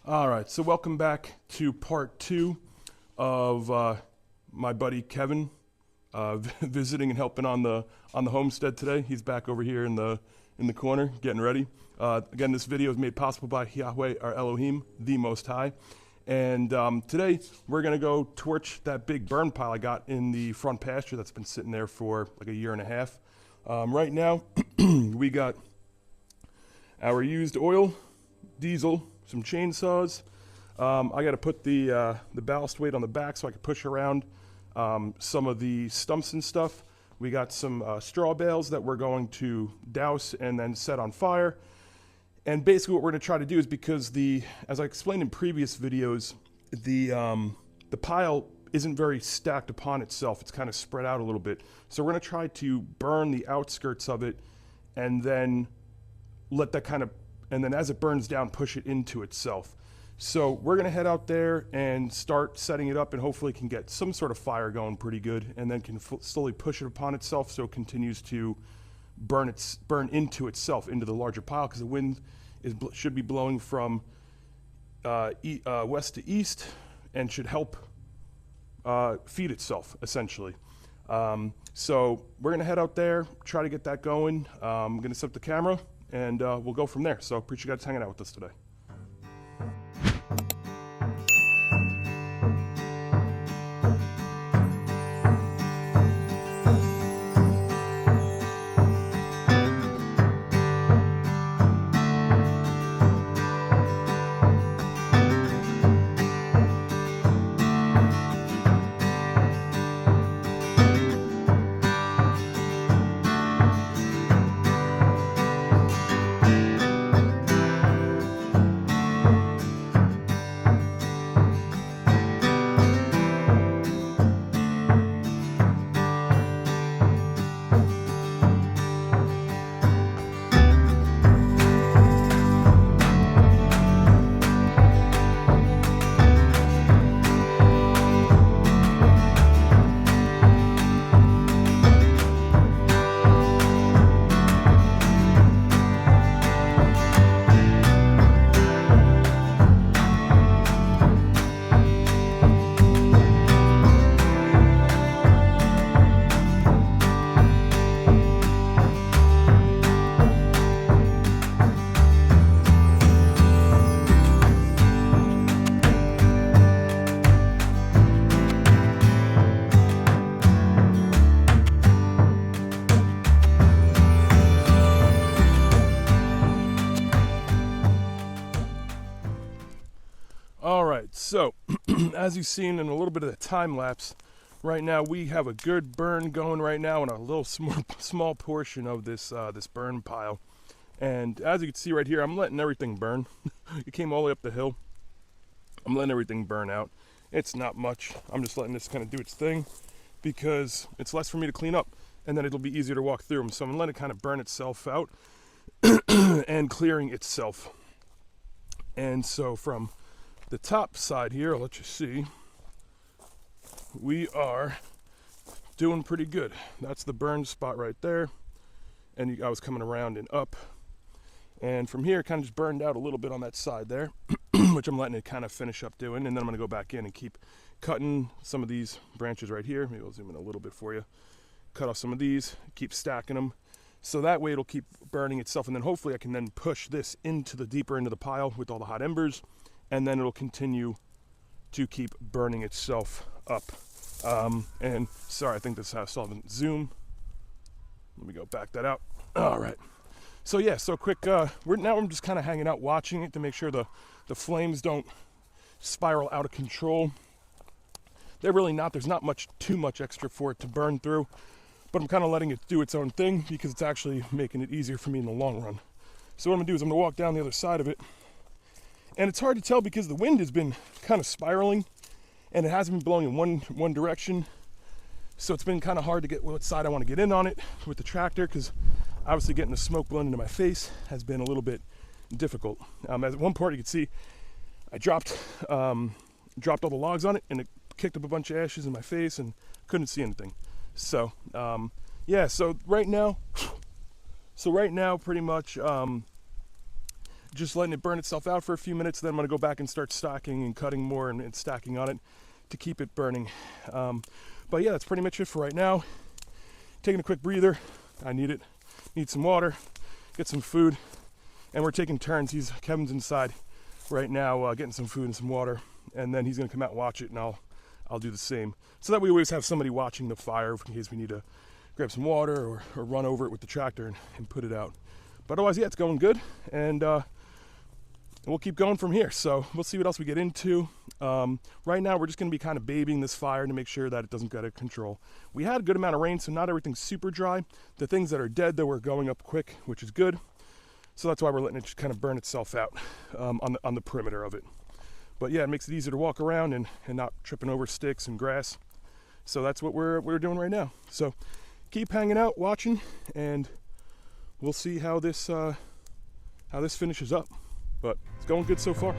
All right, so welcome back to part two of my buddy Kevin visiting and helping on the homestead today. He's back over here in the corner getting ready. Again, this video is made possible by Yahweh, our Elohim, the Most High. And today we're gonna go torch that big burn pile I got in the front pasture that's been sitting there for like a year and a half. Right now, we got our used oil, diesel, some chainsaws. I got to put the ballast weight on the back so I can push around some of the stumps and stuff. We got some straw bales that we're going to douse and then set on fire. And basically what we're going to try to do is, because as I explained in previous videos, the pile isn't very stacked upon itself. It's kind of spread out a little bit. So we're going to try to burn the outskirts of it and then let that and then as it burns down, push it into itself. So we're gonna head out there and start setting it up, and hopefully can get some sort of fire going pretty good, and then can slowly push it upon itself so it continues to burn into itself, into the larger pile, because the wind should be blowing from west to east and should help feed itself, essentially. So we're gonna head out there, try to get that going. I'm gonna set up the camera, and we'll go from there. So appreciate you guys hanging out with us today. All right, so as you've seen in a little bit of the time lapse, right now we have a good burn going right now in a little small portion of this this burn pile. And as you can see right here, I'm letting everything burn. It came all the way up the hill. I'm letting everything burn out. It's not much. I'm just letting this kind of do its thing because it's less for me to clean up, and then it'll be easier to walk through them. So I'm letting it kind of burn itself out and clearing itself. And so from the top side here, I'll let you see, we are doing pretty good. That's the burn spot right there, and I was coming around and up, and from here kind of just burned out a little bit on that side there, which I'm letting it kind of finish up doing, and then I'm going to go back in and keep cutting some of these branches right here. Maybe I'll zoom in a little bit for you. Cut off some of these, keep stacking them, so that way it'll keep burning itself, and then hopefully I can then push this deeper into the pile with all the hot embers, and then it'll continue to keep burning itself up. And sorry, I think this has to zoom. Let me go back that out. All right. So yeah, so quick, I'm just kind of hanging out watching it to make sure the flames don't spiral out of control. They're really not. There's not too much extra for it to burn through, but I'm kind of letting it do its own thing because it's actually making it easier for me in the long run. So what I'm gonna do is I'm gonna walk down the other side of it. And it's hard to tell because the wind has been kind of spiraling and it hasn't been blowing in one direction. So it's been kind of hard to get what side I want to get in on it with the tractor, because obviously getting the smoke blowing into my face has been a little bit difficult. At one part you can see I dropped all the logs on it, and it kicked up a bunch of ashes in my face and couldn't see anything. So yeah, so right now pretty much just letting it burn itself out for a few minutes. Then I'm gonna go back and start stacking and cutting more and stacking on it to keep it burning. But yeah, that's pretty much it for right now. Taking a quick breather. I need some water, get some food, and we're taking turns. Kevin's inside right now getting some food and some water, and then he's gonna come out and watch it, and I'll do the same. So that we always have somebody watching the fire in case we need to grab some water or run over it with the tractor and put it out. But otherwise, yeah, it's going good, and we'll keep going from here. So we'll see what else we get into. Right now, we're just going to be kind of babying this fire to make sure that it doesn't get out of control. We had a good amount of rain, so not everything's super dry. The things that are dead, though, are going up quick, which is good. So that's why we're letting it just kind of burn itself out on the perimeter of it. But yeah, it makes it easier to walk around and not tripping over sticks and grass. So that's what we're doing right now. So keep hanging out, watching, and we'll see how this finishes up. But it's going good so far.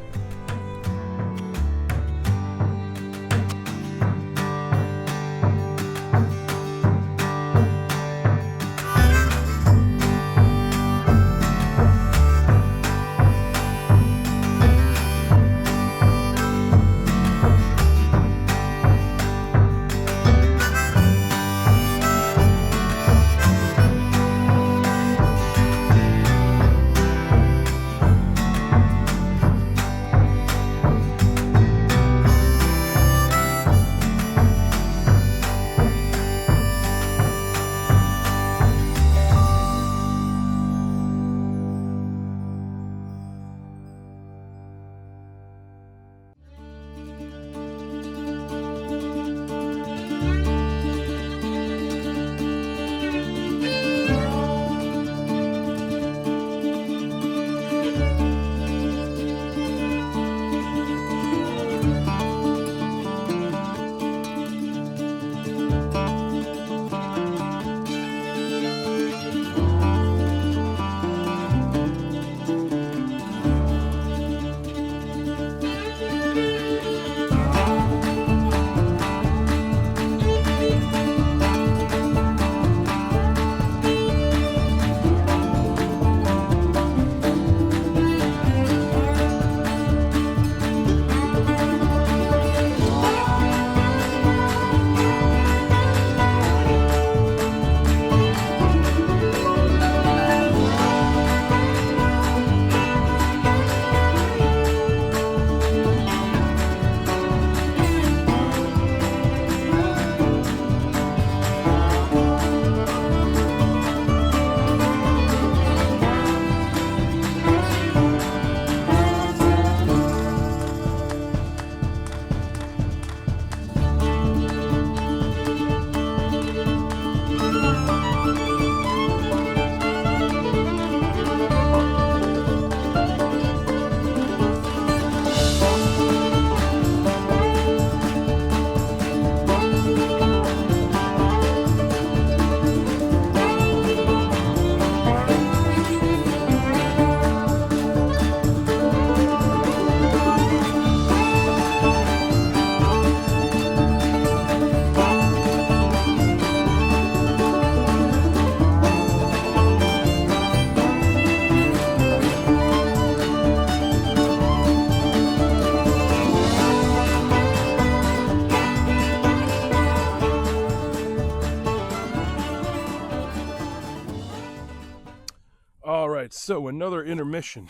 All right, so another intermission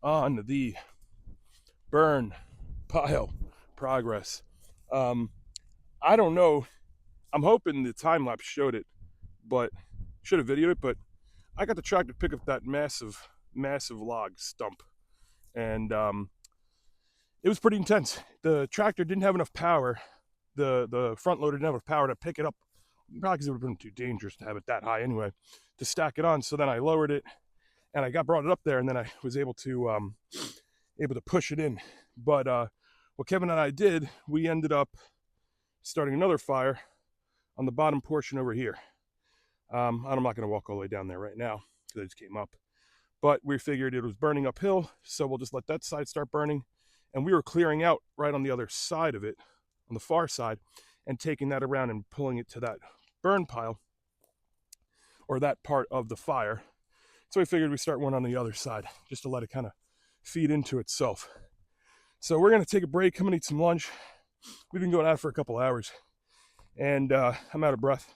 on the burn pile progress. I don't know. I'm hoping the time lapse showed it, but should have videoed it. But I got the tractor to pick up that massive log stump, and it was pretty intense. The tractor didn't have enough power. The front loader didn't have enough power to pick it up, probably because it would have been too dangerous to have it that high anyway, to stack it on. So then I lowered it, and I brought it up there, and then I was able to push it in. But what Kevin and I did, we ended up starting another fire on the bottom portion over here. I'm not going to walk all the way down there right now because I just came up. But we figured it was burning uphill, so we'll just let that side start burning. And we were clearing out right on the other side of it, on the far side, and taking that around and pulling it to that burn pile, or that part of the fire. So we figured we start one on the other side just to let it kind of feed into itself. So we're going to take a break, come and eat some lunch. We've been going out for a couple hours, and I'm out of breath.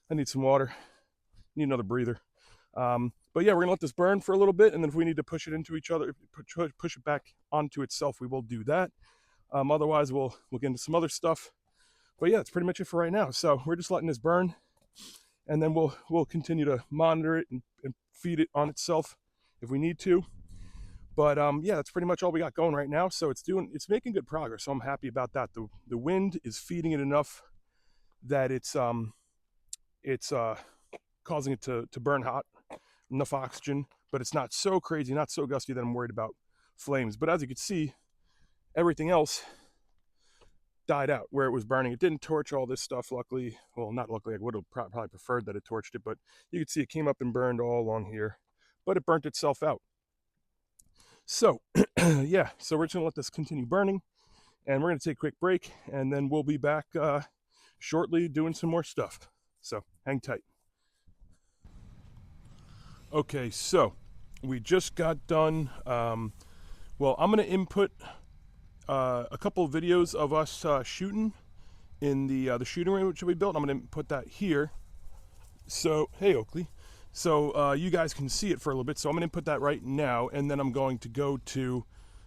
I need some water, need another breather. But yeah, we're gonna let this burn for a little bit, and then if we need to push it into each other, push it back onto itself, we will do that. Otherwise, we'll get into some other stuff. But yeah, that's pretty much it for right now. So we're just letting this burn, and then we'll continue to monitor it and feed it on itself if we need to. But yeah, that's pretty much all we got going right now. So it's making good progress. So I'm happy about that. The wind is feeding it enough that it's causing it to burn hot, enough oxygen, but it's not so crazy, not so gusty that I'm worried about flames. But as you can see, everything else died out where it was burning. It didn't torch all this stuff, luckily. Well, not luckily, I would have probably preferred that it torched it, but you can see it came up and burned all along here, but it burnt itself out. So yeah, so we're just gonna let this continue burning, and we're gonna take a quick break, and then we'll be back shortly doing some more stuff. So hang tight. Okay, so we just got done. Well, I'm going to input a couple of videos of us shooting in the shooting range which we built. I'm going to put that here. So, hey Oakley. So you guys can see it for a little bit. So I'm going to put that right now, and then I'm going to go to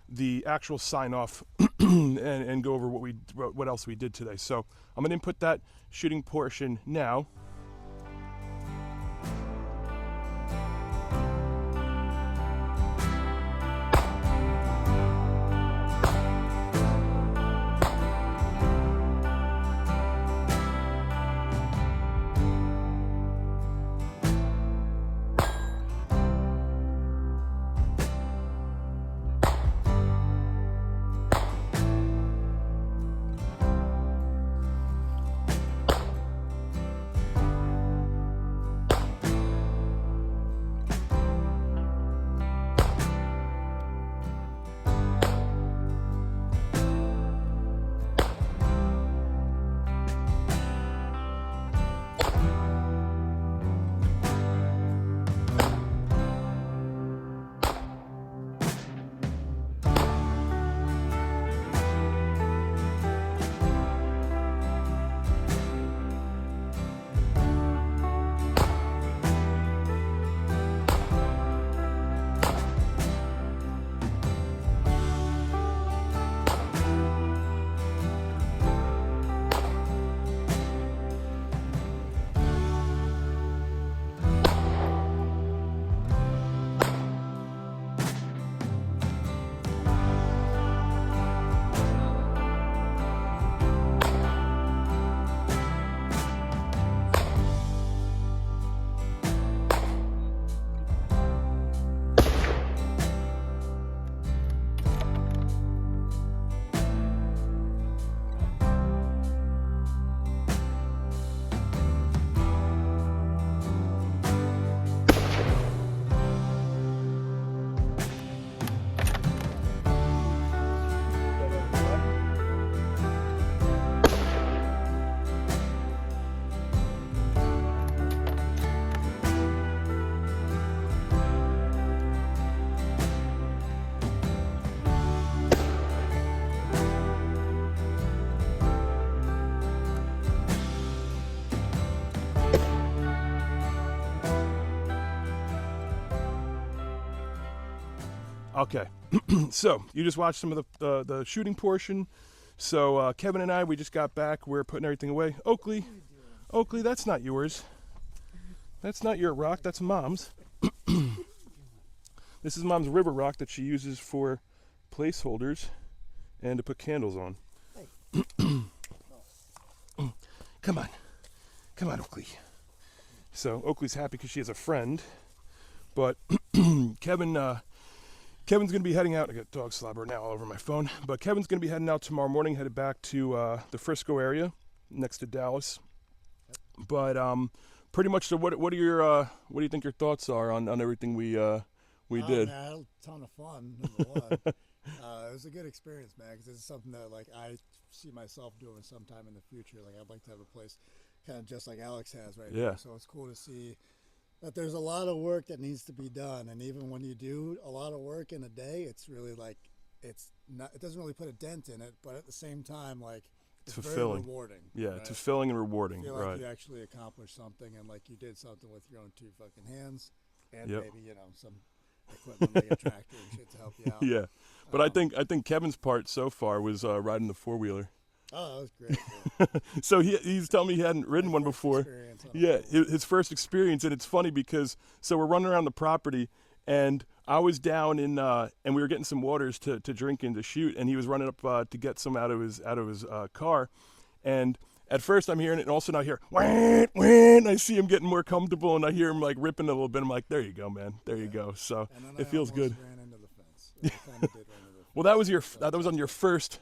the actual sign off and go over what else we did today. So I'm going to input that shooting portion now. Okay, so you just watched some of the shooting portion. So Kevin and I, we just got back. We're putting everything away. Oakley, that's not yours. That's not your rock. That's Mom's. This is Mom's river rock that she uses for placeholders and to put candles on. Come on, Oakley. So Oakley's happy because she has a friend, but Kevin's going to be heading out. I got dog slobber now all over my phone. But Kevin's going to be heading out tomorrow morning, headed back to the Frisco area next to Dallas. But pretty much, so what do you think your thoughts are on everything we did? Man, I had a ton of fun, number one. It was a good experience, man, because it's something that like I see myself doing sometime in the future. Like I'd like to have a place kind of just like Alex has right now. So it's cool to see But there's a lot of work that needs to be done, and even when you do a lot of work in a day, it's really like it's not. It doesn't really put a dent in it, but at the same time, like it's very fulfilling. rewarding. Yeah, right? it's fulfilling and rewarding. You feel like Right. you actually accomplished something, and like you did something with your own two fucking hands, and Yep. maybe some equipment like a tractor and shit to help you out. Yeah, but I think Kevin's part so far was riding the 4-wheeler. Oh, that was great. So he's telling me he hadn't ridden one First before. experience on a Yeah, four-wheeler. his first experience, and it's funny because so we're running around the property, and I was down in and we were getting some waters to drink and to shoot, and he was running up to get some out of his car, and at first I'm hearing it, and also I hear wham, wham. I see him getting more comfortable, and I hear him like ripping a little bit. I'm like, there you go, man, there you go. So And then it I feels good. almost ran into the fence. Or I kinda did run into the Well, that was that was on your first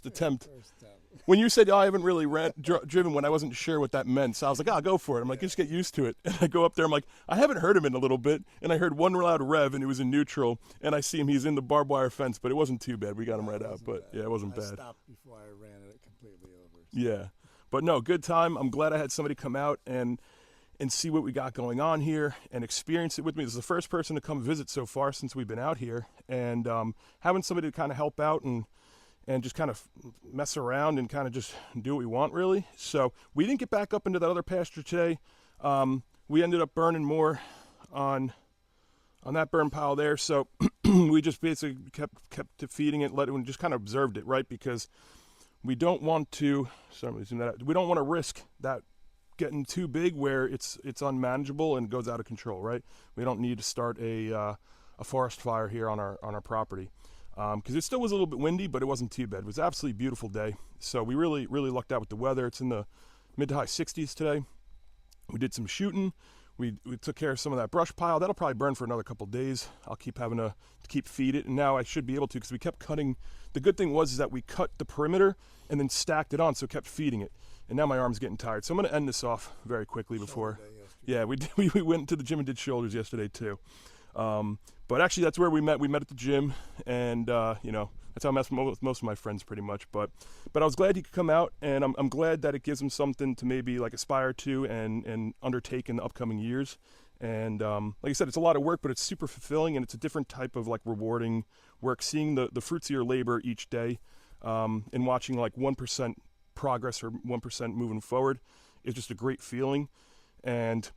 attempt. first time. When you said, oh, I haven't really driven one, I wasn't sure what that meant. So I was like, go for it. I'm like, just get used to it. And I go up there, I'm like, I haven't heard him in a little bit. And I heard one loud rev, and it was in neutral. And I see him, he's in the barbed wire fence, but it wasn't too bad. We got him right out. But yeah, it wasn't I bad. stopped before I ran it completely over. So. Yeah. But no, good time. I'm glad I had somebody come out and see what we got going on here and experience it with me. This is the first person to come visit so far since we've been out here. And having somebody to kind of help out and just kind of mess around and kind of just do what we want, really. So we didn't get back up into that other pasture today. We ended up burning more on that burn pile there. So we just basically kept feeding it, let it, and just kind of observed it, right? Because we don't want to. Sorry, zoom that out. We don't want to risk that getting too big where it's unmanageable and goes out of control, right? We don't need to start a forest fire here on our property. Because it still was a little bit windy, but it wasn't too bad. It was an absolutely beautiful day. So we really lucked out with the weather. It's in the mid to high 60s today. We did some shooting. We took care of some of that brush pile. That'll probably burn for another couple days. I'll keep having to keep feed it. And now I should be able to because we kept cutting. The good thing was is that we cut the perimeter and then stacked it on, so it kept feeding it. And now my arm's getting tired. So I'm going to end this off very quickly before. Yeah, we went to the gym and did shoulders yesterday too. But actually, that's where we met. We met at the gym, and that's how I met most of my friends pretty much. But I was glad he could come out, and I'm glad that it gives him something to maybe like aspire to and undertake in the upcoming years. And like I said, it's a lot of work, but it's super fulfilling, and it's a different type of like rewarding work. Seeing the fruits of your labor each day, and watching like 1% progress or 1% moving forward is just a great feeling. And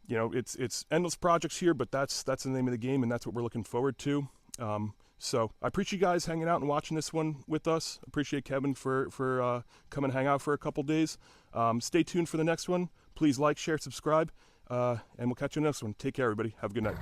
it's endless projects here, but that's the name of the game, and that's what we're looking forward to. So I appreciate you guys hanging out and watching this one with us. Appreciate Kevin for coming and hang out for a couple days. Stay tuned for the next one. Please like, share, subscribe, and we'll catch you in the next one. Take care, everybody. Have a good night.